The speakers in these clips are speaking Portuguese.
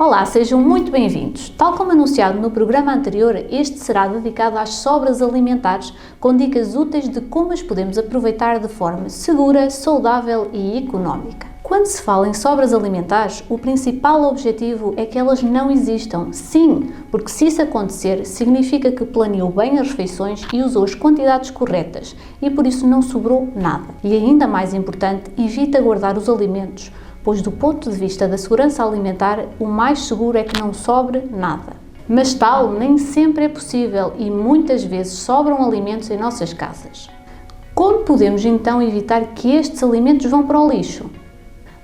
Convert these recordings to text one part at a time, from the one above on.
Olá, sejam muito bem-vindos. Tal como anunciado no programa anterior, este será dedicado às sobras alimentares, com dicas úteis de como as podemos aproveitar de forma segura, saudável e económica. Quando se fala em sobras alimentares, o principal objetivo é que elas não existam. Sim, porque se isso acontecer, significa que planeou bem as refeições e usou as quantidades corretas e por isso não sobrou nada. E ainda mais importante, evita guardar os alimentos, pois do ponto de vista da segurança alimentar, o mais seguro é que não sobre nada. Mas tal nem sempre é possível e muitas vezes sobram alimentos em nossas casas. Como podemos então evitar que estes alimentos vão para o lixo?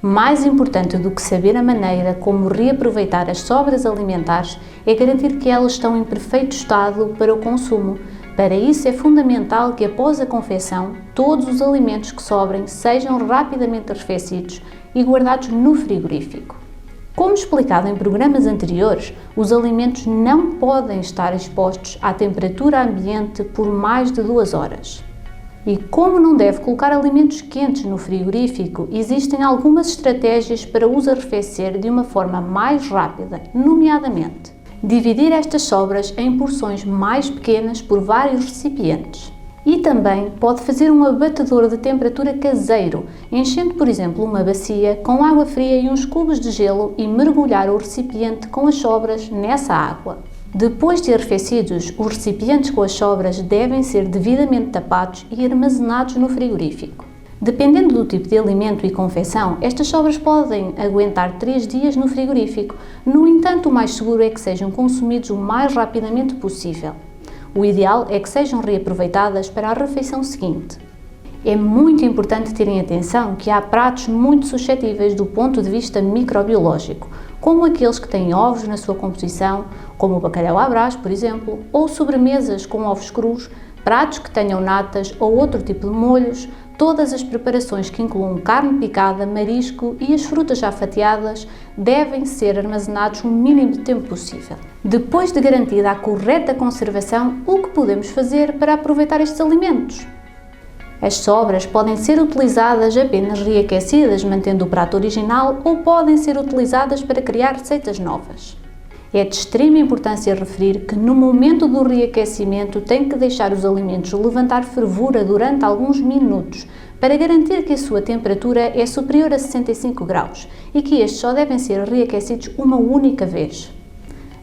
Mais importante do que saber a maneira como reaproveitar as sobras alimentares é garantir que elas estão em perfeito estado para o consumo. Para isso é fundamental que após a confecção, todos os alimentos que sobrem sejam rapidamente arrefecidos e guardados no frigorífico. Como explicado em programas anteriores, os alimentos não podem estar expostos à temperatura ambiente por mais de 2 horas. E como não deve colocar alimentos quentes no frigorífico, existem algumas estratégias para os arrefecer de uma forma mais rápida, nomeadamente dividir estas sobras em porções mais pequenas por vários recipientes. E também pode fazer um abatedor de temperatura caseiro, enchendo, por exemplo, uma bacia com água fria e uns cubos de gelo e mergulhar o recipiente com as sobras nessa água. Depois de arrefecidos, os recipientes com as sobras devem ser devidamente tapados e armazenados no frigorífico. Dependendo do tipo de alimento e confecção, estas sobras podem aguentar 3 dias no frigorífico. No entanto, o mais seguro é que sejam consumidos o mais rapidamente possível. O ideal é que sejam reaproveitadas para a refeição seguinte. É muito importante terem atenção que há pratos muito suscetíveis do ponto de vista microbiológico, como aqueles que têm ovos na sua composição, como o bacalhau à Brás, por exemplo, ou sobremesas com ovos crus, pratos que tenham natas ou outro tipo de molhos, todas as preparações que incluam carne picada, marisco e as frutas já fatiadas devem ser armazenados o mínimo de tempo possível. Depois de garantida a correta conservação, o que podemos fazer para aproveitar estes alimentos? As sobras podem ser utilizadas apenas reaquecidas, mantendo o prato original, ou podem ser utilizadas para criar receitas novas. É de extrema importância referir que no momento do reaquecimento tem que deixar os alimentos levantar fervura durante alguns minutos para garantir que a sua temperatura é superior a 65 graus e que estes só devem ser reaquecidos uma única vez.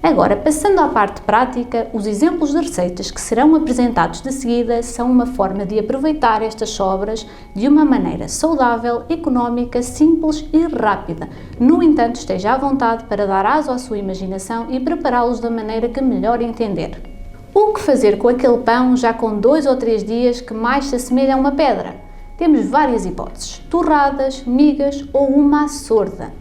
Agora, passando à parte prática, os exemplos de receitas que serão apresentados de seguida são uma forma de aproveitar estas sobras de uma maneira saudável, económica, simples e rápida. No entanto, esteja à vontade para dar aso à sua imaginação e prepará-los da maneira que melhor entender. O que fazer com aquele pão já com 2 ou 3 dias que mais se assemelha a uma pedra? Temos várias hipóteses: torradas, migas ou uma sorda.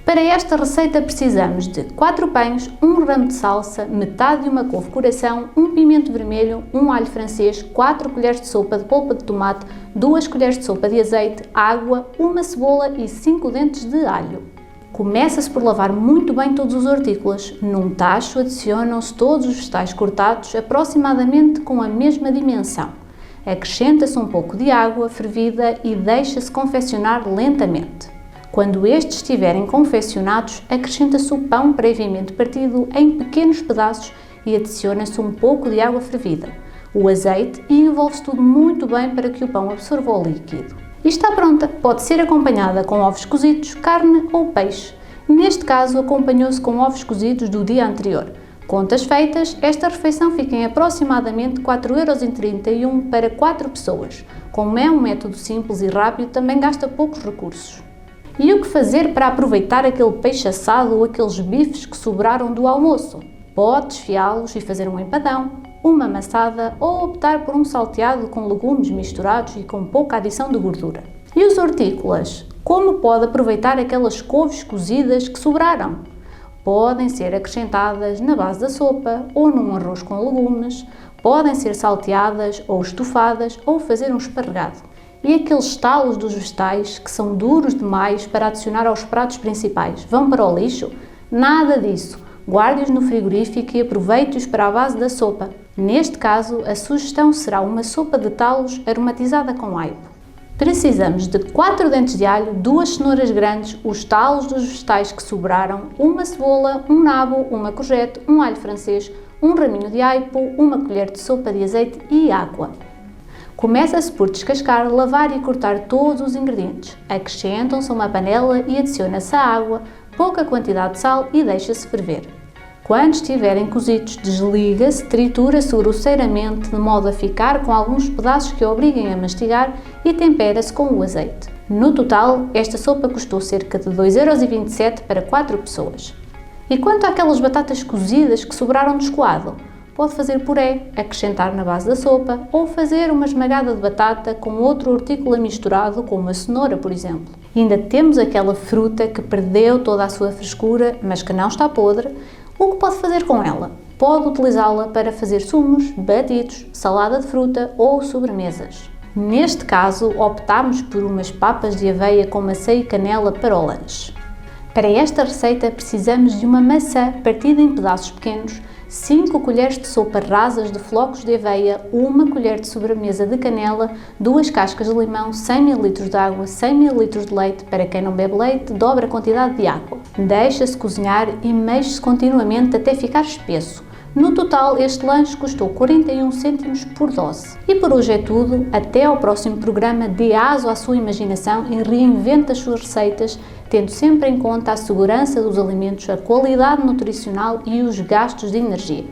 Para esta receita precisamos de 4 pães, 1 ramo de salsa, metade de uma couve-coração, 1 pimento vermelho, 1 alho francês, 4 colheres de sopa de polpa de tomate, 2 colheres de sopa de azeite, água, 1 cebola e 5 dentes de alho. Começa-se por lavar muito bem todos os hortícolas. Num tacho adicionam-se todos os vegetais cortados aproximadamente com a mesma dimensão. Acrescenta-se um pouco de água fervida e deixa-se confeccionar lentamente. Quando estes estiverem confeccionados, acrescenta-se o pão previamente partido em pequenos pedaços e adiciona-se um pouco de água fervida, o azeite e envolve-se tudo muito bem para que o pão absorva o líquido. E está pronta, pode ser acompanhada com ovos cozidos, carne ou peixe. Neste caso, acompanhou-se com ovos cozidos do dia anterior. Contas feitas, esta refeição fica em aproximadamente 4,31 € para 4 pessoas. Como é um método simples e rápido, também gasta poucos recursos. E o que fazer para aproveitar aquele peixe assado ou aqueles bifes que sobraram do almoço? Pode desfiá-los e fazer um empadão, uma maçada ou optar por um salteado com legumes misturados e com pouca adição de gordura. E os hortícolas? Como pode aproveitar aquelas couves cozidas que sobraram? Podem ser acrescentadas na base da sopa ou num arroz com legumes, podem ser salteadas ou estofadas ou fazer um esparregado. E aqueles talos dos vegetais que são duros demais para adicionar aos pratos principais, vão para o lixo? Nada disso! Guarde-os no frigorífico e aproveite-os para a base da sopa. Neste caso, a sugestão será uma sopa de talos aromatizada com aipo. Precisamos de 4 dentes de alho, 2 cenouras grandes, os talos dos vegetais que sobraram, uma cebola, um nabo, uma courgette, um alho francês, um raminho de aipo, uma colher de sopa de azeite e água. Começa-se por descascar, lavar e cortar todos os ingredientes. Acrescentam-se a uma panela e adiciona-se a água, pouca quantidade de sal e deixa-se ferver. Quando estiverem cozidos, desliga-se, tritura-se grosseiramente de modo a ficar com alguns pedaços que obriguem a mastigar e tempera-se com o azeite. No total, esta sopa custou cerca de 2,27 € para 4 pessoas. E quanto àquelas batatas cozidas que sobraram do escoado? Pode fazer puré, acrescentar na base da sopa ou fazer uma esmagada de batata com outro hortícola misturado, como a cenoura, por exemplo. E ainda temos aquela fruta que perdeu toda a sua frescura, mas que não está podre. O que pode fazer com ela? Pode utilizá-la para fazer sumos, batidos, salada de fruta ou sobremesas. Neste caso, optámos por umas papas de aveia com maçã e canela para o lanche. Para esta receita precisamos de uma maçã partida em pedaços pequenos, 5 colheres de sopa rasas de flocos de aveia, 1 colher de sobremesa de canela, 2 cascas de limão, 100 ml de água, 100 ml de leite. Para quem não bebe leite, dobra a quantidade de água. Deixa-se cozinhar e mexe-se continuamente até ficar espesso. No total, este lanche custou 41 cêntimos por dose. E por hoje é tudo. Até ao próximo programa, dê aso à sua imaginação e reinvente as suas receitas, tendo sempre em conta a segurança dos alimentos, a qualidade nutricional e os gastos de energia.